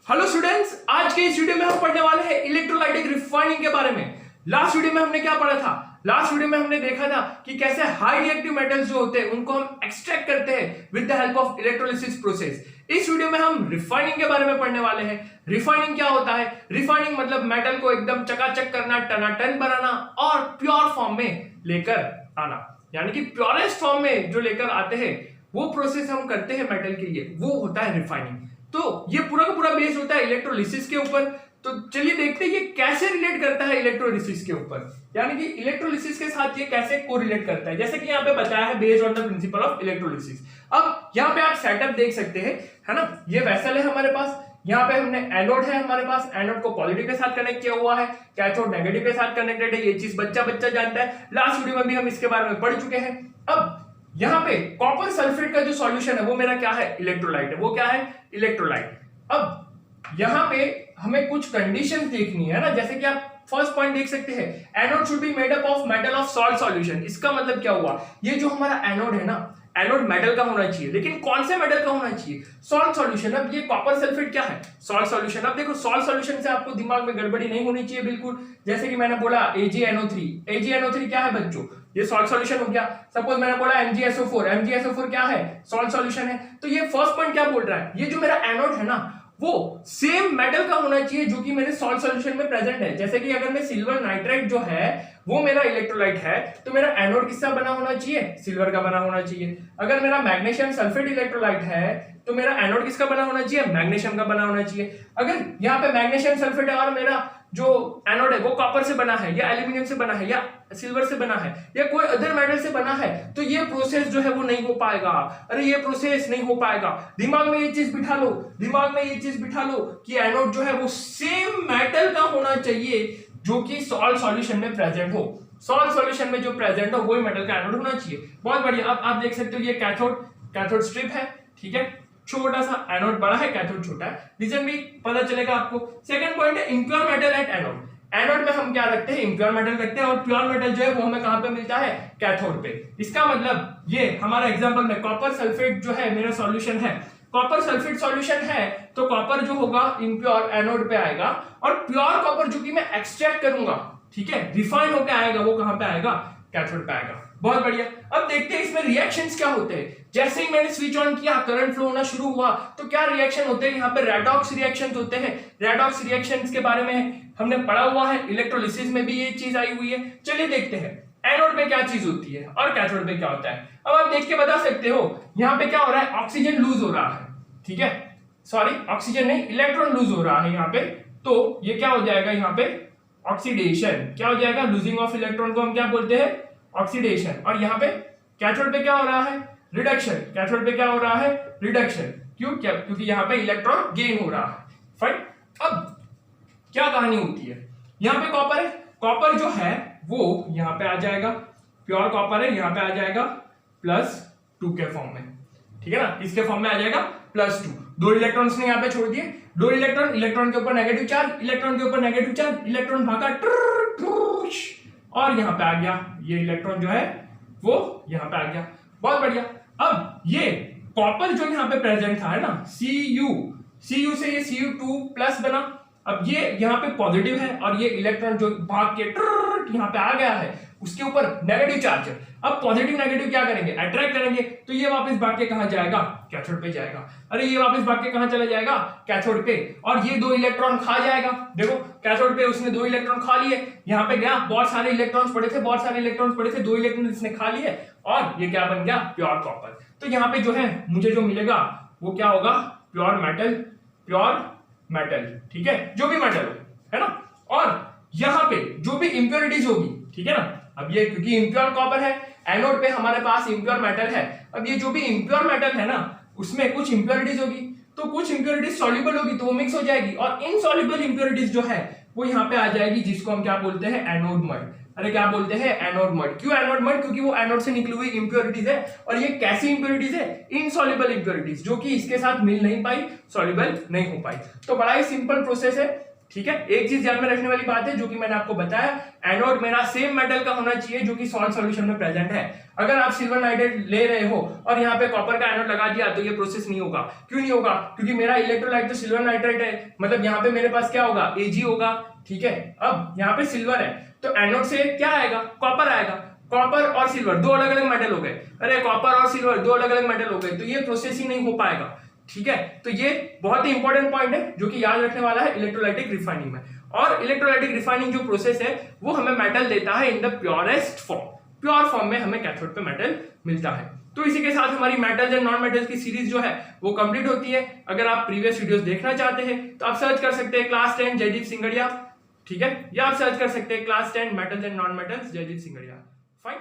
Hello students, आज के इस वीडियो में हम पढ़ने वाले हैं इलेक्ट्रोलाइटिक रिफाइनिंग के बारे में। लास्ट वीडियो में हमने क्या पढ़ा था? लास्ट वीडियो में हमने देखा था कि कैसे हाई रिएक्टिव मेटल्स जो होते हैं उनको हम एक्सट्रैक्ट करते हैं with the help of electrolysis process. इस वीडियो में हम रिफाइनिंग के बारे में पढ़ने वाले हैं। रिफाइनिंग क्या होता है? रिफाइनिंग मतलब मेटल को एकदम चकाचक करना, टनाटन बनाना और प्योर फॉर्म में लेकर आना, यानी कि प्योरेस्ट फॉर्म में जो लेकर आते हैं वो प्रोसेस हम करते हैं मेटल के लिए, वो होता है रिफाइनिंग। तो ये पूरा का पूरा बेस होता है इलेक्ट्रोलिसिस के ऊपर। तो चलिए देखते हैं ये कैसे रिलेट करता है इलेक्ट्रोलिसिस के ऊपर, यानी कि इलेक्ट्रोलिसिस के साथ ये कैसे कोरिलेट करता है। जैसे कि यहाँ पे बताया है based on the principle of electrolysis. अब यहाँ पे आप सेटअप देख सकते हैं, है ना। ये वेसल है हमारे पास, यहाँ पे हमने एनोड है हमारे पास, एनोड को पॉजिटिव के साथ कनेक्ट किया हुआ है, कैथोड नेगेटिव के साथ कनेक्टेड है। ये चीज बच्चा जानता है, लास्ट वीडियो में भी हम इसके बारे में पढ़ चुके हैं। अब यहाँ पे कॉपर सल्फेट का जो सॉल्यूशन है वो मेरा क्या है? इलेक्ट्रोलाइट है। वो क्या है? इलेक्ट्रोलाइट। अब यहाँ पे हमें कुछ कंडीशंस देखनी है ना, जैसे कि आप फर्स्ट पॉइंट देख सकते हैं, anode should be made up of metal of salt solution. इसका मतलब क्या हुआ? ये जो हमारा एनोड है ना, एनोड मेटल का होना चाहिए, लेकिन कौन से मेटल का होना चाहिए? Salt solution. अब ये कॉपर सल्फेट क्या है? Salt solution. अब देखो सॉल्ट सॉल्यूशन से आपको दिमाग में गड़बड़ी नहीं होनी चाहिए बिल्कुल। जैसे कि मैंने बोला AgNO3, AgNO3 क्या है बच्चों? ये सॉल्ट सॉल्यूशन हो गया। सपोज मैंने बोला MgSO4, MgSO4 क्या है? सॉल्ट सॉल्यूशन है। तो ये फर्स्ट पॉइंट क्या बोल रहा है? ये जो मेरा एनोड है ना वो सेम मेटल का होना चाहिए जो कि मेरे सॉल्ट सॉल्यूशन में प्रेजेंट है। जैसे कि अगर मैं सिल्वर नाइट्राइड जो है वो मेरा इलेक्ट्रोलाइट है, तो मेरा एनोड किसका बना होना चाहिए? सिल्वर का बना होना चाहिए। अगर मेरा मैग्नीशियम सल्फेट इलेक्ट्रोलाइट है तो मेरा एनोड किसका बना होना चाहिए? मैग्नीशियम का बना होना चाहिए। अगर यहाँ पे मैग्नीशियम सल्फेट है और मेरा जो एनोड है वो कॉपर से बना है या एल्यूमिनियम से बना है या सिल्वर से बना है या कोई अदर मेटल से बना है, तो ये प्रोसेस जो है वो नहीं हो पाएगा। अरे ये प्रोसेस नहीं हो पाएगा। दिमाग में ये चीज बिठा लो, दिमाग में ये चीज बिठा लो कि एनोड जो है वो सेम मेटल का होना चाहिए जो कि सॉल्ट सॉल्यूशन में प्रेजेंट हो। सॉल्ट सॉल्यूशन में जो प्रेजेंट हो वही मेटल का एनोड होना चाहिए। बहुत बढ़िया। अब आप देख सकते हो ये कैथोड स्ट्रिप है, ठीक है। छोटा सा एनोड बड़ा है, कैथोड छोटा है। रीजन भी पता चलेगा आपको। सेकंड पॉइंट है impure metal at anode. Anode में हम क्या रखते हैं? इम्प्योर मेटल रखते हैं, और प्योर मेटल जो है वो हमें कहां पे मिलता है? कैथोड पे। इसका मतलब ये हमारा एग्जांपल में कॉपर सल्फेट जो है मेरा सॉल्यूशन है, कॉपर सल्फेट सॉल्यूशन है, तो कॉपर जो होगा इम्प्योर एनोड पे आएगा, और प्योर कॉपर जो कि मैं एक्सट्रैक्ट करूंगा, ठीक है, रिफाइन होकर आएगा, वो कहां पे आएगा? कैथोड पे आएगा। बहुत बढ़िया। अब देखते हैं इसमें रिएक्शंस क्या होते हैं। जैसे ही मैंने स्विच ऑन किया, करंट फ्लो होना शुरू हुआ, तो क्या रिएक्शन होते हैं? यहाँ पे रेडॉक्स रिएक्शंस होते हैं। रेडॉक्स रिएक्शंस के बारे में हमने पढ़ा हुआ है, इलेक्ट्रोलिसिस में भी ये चीज आई हुई है। चलिए देखते हैं एनोड में क्या चीज होती है और कैथोड में क्या होता है। अब आप देख के बता सकते हो यहाँ पे क्या हो रहा है? ऑक्सीजन लूज हो रहा है, ठीक है। सॉरी, ऑक्सीजन नहीं, इलेक्ट्रॉन लूज हो रहा है यहाँ पे। तो ये क्या हो जाएगा? यहाँ पे ऑक्सीडेशन। क्या हो जाएगा? लूजिंग ऑफ इलेक्ट्रॉन को हम क्या बोलते हैं? ऑक्सीडेशन। और यहाँ पे कैथोड पे क्या हो रहा है? रिडक्शन। कैथोड पे क्या हो रहा है? रिडक्शन। क्यों? क्या? क्योंकि यहाँ पे इलेक्ट्रॉन गेन हो रहा है। फाइन। अब क्या कहानी होती है? यहाँ पे कॉपर है, कॉपर जो है वो यहाँ पे आ जाएगा, प्योर कॉपर है, यहाँ पे आ जाएगा +2 के फॉर्म में, ठीक है ना। इसके फॉर्म में आ जाएगा +2। दो इलेक्ट्रॉन्स ने यहाँ पे छोड़ दिए, दो इलेक्ट्रॉन, इलेक्ट्रॉन के ऊपर नेगेटिव चार्ज, इलेक्ट्रॉन के ऊपर नेगेटिव चार्ज, इलेक्ट्रॉन भागा और यहाँ पे आ गया ये इलेक्ट्रॉन जो है वो यहाँ पे आ गया। बहुत बढ़िया। अब ये कॉपर जो यहाँ पे प्रेजेंट था, है ना, Cu से ये Cu2+ बना। अब ये यहाँ पे पॉजिटिव है और ये इलेक्ट्रॉन जो भाग के यहाँ पे आ गया है उसके ऊपर नेगेटिव चार्ज है। अब पॉजिटिव नेगेटिव क्या करेंगे? अट्रैक्ट करेंगे, तो ये वापस भाग के कहां जाएगा? कैथोड पे जाएगा। अरे ये वापस भाग के कहां चला जाएगा? कैथोड पे। और ये दो इलेक्ट्रॉन खा जाएगा। देखो कैथोड पे उसने दो इलेक्ट्रॉन खा लिए, यहाँ पे गया, बहुत सारे इलेक्ट्रॉन्स पड़े थे, बहुत सारे इलेक्ट्रॉन्स पड़े थे, दो इलेक्ट्रॉन इसने खा लिए और ये क्या बन गया? Pure copper. तो यहाँ पे जो है मुझे जो मिलेगा वो क्या होगा? प्योर मेटल, ठीक है, जो भी मेटल हो, है ना। और यहाँ पे जो भी इंप्योरिटीज होगी, ठीक है ना। अब ये क्योंकि इम्प्योर कॉपर है, एनोड पे हमारे पास इम्प्योर मेटल है। अब ये जो भी इम्प्योर मेटल है ना उसमें कुछ इंप्योरिटीज होगी, तो कुछ इंप्योरिटीज सॉल्युबल होगी तो वो मिक्स हो जाएगी, और इनसॉल्युबल इंप्योरिटीज जो है वो यहाँ पे आ जाएगी, जिसको हम क्या बोलते हैं? Anode mud. अरे क्या बोलते हैं? Anode mud. क्यों एनोड मड? क्योंकि वो एनोड से निकली हुई इंप्योरिटीज है, और ये कैसी इंप्योरिटीज है? इनसॉल्युबल इंप्योरिटीज, जो कि इसके साथ मिल नहीं पाई, सॉल्युबल नहीं हो पाई। तो बड़ा ही सिंपल प्रोसेस है। ठीक है, एक चीज ध्यान में रखने वाली बात है जो कि मैंने आपको बताया, एनोड मेरा सेम मेटल का होना चाहिए जो कि सॉल्ट सॉल्यूशन में प्रेजेंट है। अगर आप सिल्वर नाइट्रेट ले रहे हो और यहाँ पे कॉपर का एनोड लगा दिया तो ये प्रोसेस नहीं होगा। क्यों नहीं होगा? क्योंकि मेरा इलेक्ट्रोलाइट तो सिल्वर नाइट्रेट है, मतलब यहाँ पे मेरे पास क्या होगा, Ag होगा। ठीक है, अब यहाँ पे सिल्वर है तो एनोड से क्या आएगा, कॉपर आएगा। कॉपर और सिल्वर दो अलग अलग मेटल हो गए, अरे कॉपर और सिल्वर दो अलग अलग मेटल हो गए, तो ये प्रोसेस ही नहीं हो पाएगा। ठीक है, तो ये बहुत ही इंपॉर्टेंट पॉइंट है जो कि याद रखने वाला है इलेक्ट्रोलाइटिक रिफाइनिंग में। और इलेक्ट्रोलाइटिक रिफाइनिंग जो प्रोसेस है वो हमें मेटल देता है in the purest form, pure form में हमें कैथोड पे मेटल मिलता है। तो इसी के साथ हमारी मेटल्स एंड नॉन मेटल्स की सीरीज जो है वो कंप्लीट होती है। अगर आप प्रीवियस वीडियोस देखना चाहते हैं तो आप सर्च कर सकते हैं क्लास 10 जयदीप सिंगड़िया, ठीक है, या आप सर्च कर सकते हैं class 10 metals and non metals Jaydeep Singadiya. Fine.